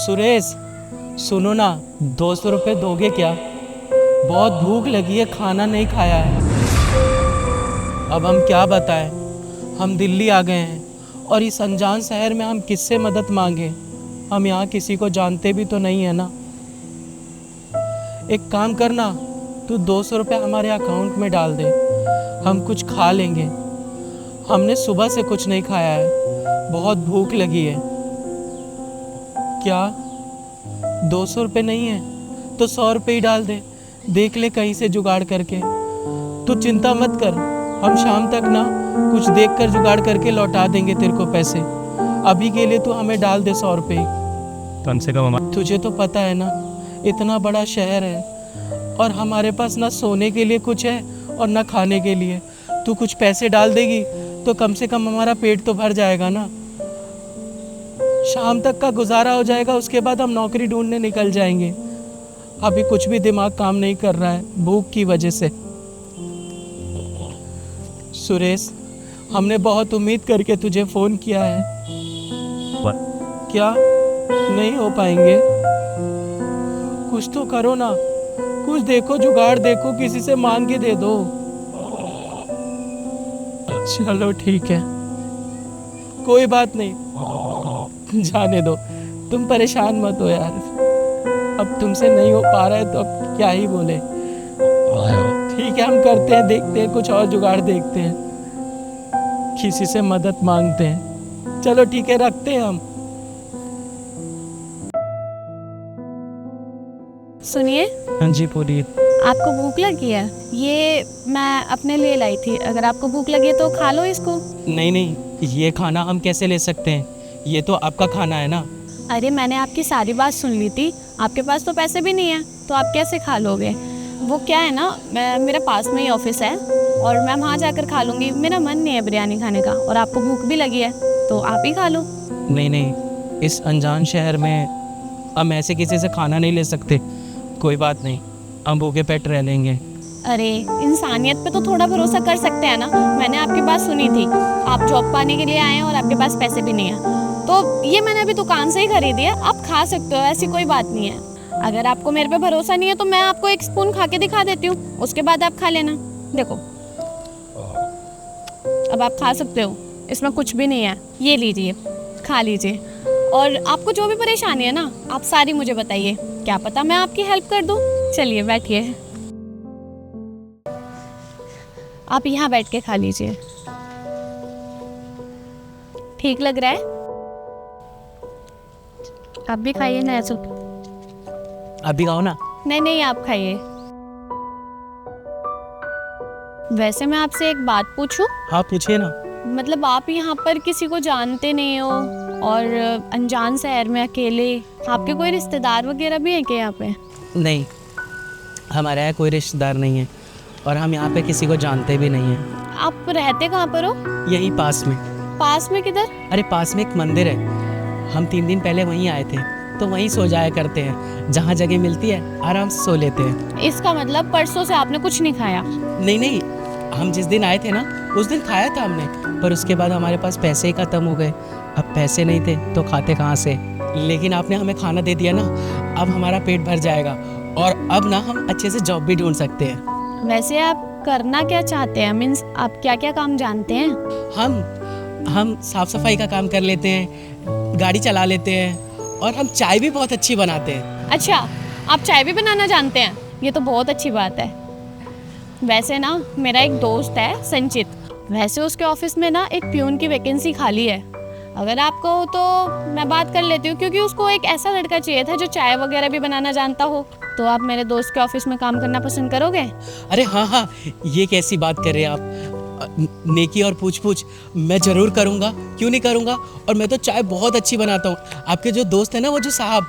सुरेश, सुनो ना, 200 रुपये दोगे क्या? बहुत भूख लगी है, खाना नहीं खाया है। अब हम क्या बताएं, हम दिल्ली आ गए हैं और इस अनजान शहर में हम किससे मदद मांगे? हम यहाँ किसी को जानते भी तो नहीं है ना। एक काम करना, तू 200 रुपये हमारे अकाउंट में डाल दे, हम कुछ खा लेंगे। हमने सुबह से कुछ नहीं खाया है, बहुत भूख लगी है। क्या 200 रुपये नहीं है तो 100 रुपये ही डाल दे, देख ले कहीं से जुगाड़ करके। तू चिंता मत कर, हम शाम तक ना कुछ देख कर जुगाड़ करके लौटा देंगे तेरे को पैसे। अभी के लिए तू हमें डाल दे 100 रुपये कम से कम। तुझे तो पता है ना, इतना बड़ा शहर है और हमारे पास ना सोने के लिए कुछ है और ना खाने के लिए। तू कुछ पैसे डाल देगी तो कम से कम हमारा पेट तो भर जाएगा ना। शाम तक का गुजारा हो जाएगा, उसके बाद हम नौकरी ढूंढने निकल जाएंगे। अभी कुछ भी दिमाग काम नहीं कर रहा है भूख की वजह से। सुरेश, हमने बहुत उम्मीद करके तुझे फ़ोन किया है। क्या नहीं हो पाएंगे? कुछ तो करो ना, कुछ देखो, जुगाड़ देखो, किसी से मांग के दे दो। चलो ठीक है, कोई बात नहीं, जाने दो, तुम परेशान मत हो यार। अब तुमसे नहीं हो पा रहा है तो अब क्या ही बोले। ठीक है, हम करते हैं, देखते हैं, कुछ और जुगाड़ देखते हैं, किसी से मदद मांगते हैं। चलो ठीक है, रखते हैं हम। सुनिए। हाँ जी, बोलिए। आपको भूख लगी है? ये मैं अपने लिए लाई थी, अगर आपको भूख लगी है तो खा लो इसको। नहीं नहीं, ये खाना हम कैसे ले सकते हैं? ये तो आपका खाना है ना। अरे मैंने आपकी सारी बात सुन ली थी, आपके पास तो पैसे भी नहीं है तो आप कैसे खा लोगे? वो क्या है ना, मेरा पास में ही ऑफिस है और मैं वहाँ जाकर खा लूँगी। मेरा मन नहीं है बिरयानी खाने का और आपको भूख भी लगी है तो आप ही खा लो। नहीं नहीं, इस अनजान शहर में हम ऐसे किसी से खाना नहीं ले सकते। कोई बात नहीं, हम भूखे पेट रह लेंगे। अरे इंसानियत पे तो थोड़ा भरोसा कर सकते हैं ना। मैंने आपकी बात सुनी थी, आप जॉब पाने के लिए आए हैं और आपके पास पैसे भी नहीं है, तो ये मैंने अभी दुकान से ही खरीदी है, आप खा सकते हो, ऐसी कोई बात नहीं है। अगर आपको मेरे पे भरोसा नहीं है तो मैं आपको एक स्पून खा के दिखा देती हूँ, उसके बाद आप खा लेना। देखो, अब आप खा सकते हो, इसमें कुछ भी नहीं है। ये लीजिए, खा लीजिए। और आपको जो भी परेशानी है ना, आप सारी मुझे बताइए, क्या पता मैं आपकी हेल्प कर दूँ। चलिए बैठिए, आप यहाँ बैठ के खा लीजिए। ठीक लग रहा है? आप भी खाइए ना। ऐसा अभी खाओ ना। नहीं नहीं, आप खाइए। वैसे मैं आपसे एक बात पूछूं? हाँ पूछिए ना। मतलब आप यहाँ पर किसी को जानते नहीं हो और अनजान शहर में अकेले, आपके कोई रिश्तेदार वगैरह भी हैं क्या यहाँ पे? नहीं, हमारे यहाँ कोई रिश्तेदार नहीं है और हम यहाँ पे किसी को जानते भी नहीं हैं। आप रहते कहाँ पर हो? यहीं पास में। पास में किधर? अरे पास में एक मंदिर है, हम 3 दिन पहले वहीं आए थे तो वहीं सो जाया करते हैं। जहाँ जगह मिलती है आराम से सो लेते हैं। इसका मतलब परसों से आपने कुछ नहीं खाया? नहीं नहीं, हम जिस दिन आए थे ना उस दिन खाया था हमने, पर उसके बाद हमारे पास पैसे ही ख़त्म हो गए। अब पैसे नहीं थे तो खाते कहाँ से? लेकिन आपने हमें खाना दे दिया ना, अब हमारा पेट भर जाएगा और अब ना हम अच्छे से जॉब भी ढूंढ सकते हैं। वैसे आप करना क्या चाहते हैं? मीन्स आप क्या क्या काम जानते हैं? हम साफ सफाई का काम कर लेते हैं, गाड़ी चला लेते हैं और हम चाय भी बहुत अच्छी बनाते हैं। अच्छा, आप चाय भी बनाना जानते हैं? ये तो बहुत अच्छी बात है। वैसे ना मेरा एक दोस्त है संचित, वैसे उसके ऑफिस में ना एक प्यून की वैकेंसी खाली है। अगर आपको हो तो मैं बात कर लेती हूँ, क्योंकि उसको एक ऐसा लड़का चाहिए था जो चाय वगैरह भी बनाना जानता हो। तो आप मेरे दोस्त के ऑफिस में काम करना पसंद करोगे? अरे हाँ हाँ, ये कैसी बात कर रहे हैं आप? नेकी और पूछ पूछ, मैं ज़रूर करूँगा, क्यों नहीं करूँगा। और मैं तो चाय बहुत अच्छी बनाता हूँ। आपके जो दोस्त है ना, वो जो साहब,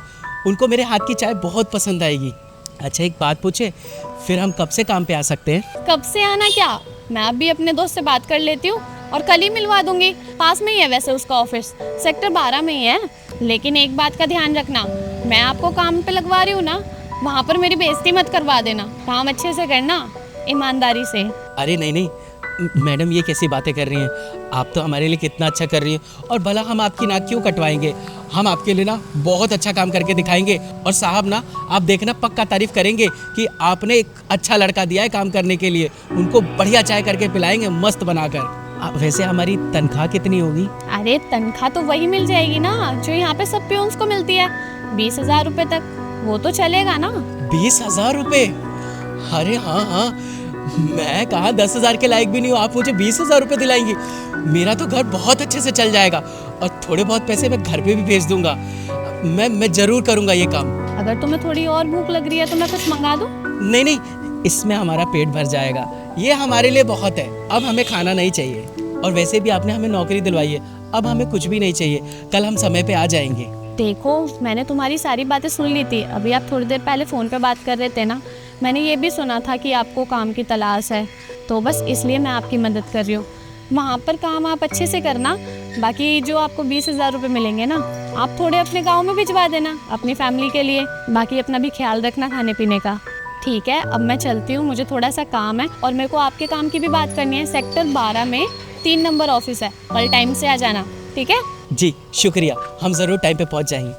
उनको मेरे हाथ की चाय बहुत पसंद आएगी। अच्छा एक बात पूछे, फिर हम कब से काम पे आ सकते हैं? कब से आना क्या, मैं अभी अपने दोस्त से बात कर लेती हूँ और कल ही मिलवा दूंगी। पास में ही है वैसे उसका ऑफिस, सेक्टर 12 में ही है। लेकिन एक बात का ध्यान रखना, मैं आपको काम पे लगवा रही हूँ ना, वहाँ पर मेरी बेइज्जती मत करवा देना। काम अच्छे से करना, ईमानदारी से। अरे नहीं नहीं मैडम, ये कैसी बातें कर रही हैं? आप तो हमारे लिए कितना अच्छा कर रही हैं, और भला हम आपकी नाक क्यों कटवाएंगे। हम आपके लिए ना बहुत अच्छा काम करके दिखाएंगे, और साहब ना आप देखना पक्का तारीफ करेंगे कि आपने एक अच्छा लड़का दिया है काम करने के लिए। उनको बढ़िया चाय करके पिलाएंगे मस्त बनाकर। वैसे हमारी तनख्वाह कितनी होगी? अरे तनख्वाह तो वही मिल जाएगी ना जो यहाँ पे सब प्यून्स को मिलती है, 20,000 रुपये तक। वो तो चलेगा ना। 20,000 रुपये? अरे हाँ हाँ, मैं कहाँ 10,000 के लायक भी नहीं हूँ, आप मुझे 20,000 रुपये दिलाएंगी। मेरा तो घर बहुत अच्छे से चल जाएगा, और थोड़े बहुत पैसे मैं घर पे भी भेज दूंगा। मैं जरूर करूंगा ये काम। अगर तुम्हें थोड़ी और भूख लग रही है तो मैं कुछ मंगा दूँ? नहीं नहीं, इसमें हमारा पेट भर जाएगा, ये हमारे लिए बहुत है। अब हमें खाना नहीं चाहिए, और वैसे भी आपने हमें नौकरी दिलवाई है, अब हमें कुछ भी नहीं चाहिए। कल हम समय पे आ जाएंगे। देखो, मैंने तुम्हारी सारी बातें सुन ली थी। अभी आप थोड़ी देर पहले फ़ोन पे बात कर रहे थे ना, मैंने ये भी सुना था कि आपको काम की तलाश है, तो बस इसलिए मैं आपकी मदद कर रही हूँ। वहाँ पर काम आप अच्छे से करना, बाकी जो आपको 20,000 रुपये मिलेंगे ना, आप थोड़े अपने गाँव में भिजवा देना अपनी फैमिली के लिए। बाकी अपना भी ख्याल रखना खाने पीने का, ठीक है? अब मैं चलती हूँ, मुझे थोड़ा सा काम है, और मेरे को आपके काम की भी बात करनी है। सेक्टर 12 में 3 नंबर ऑफिस है, कल टाइम से आ जाना, ठीक है? जी शुक्रिया, हम ज़रूर टाइम पे पहुंच जाएंगे।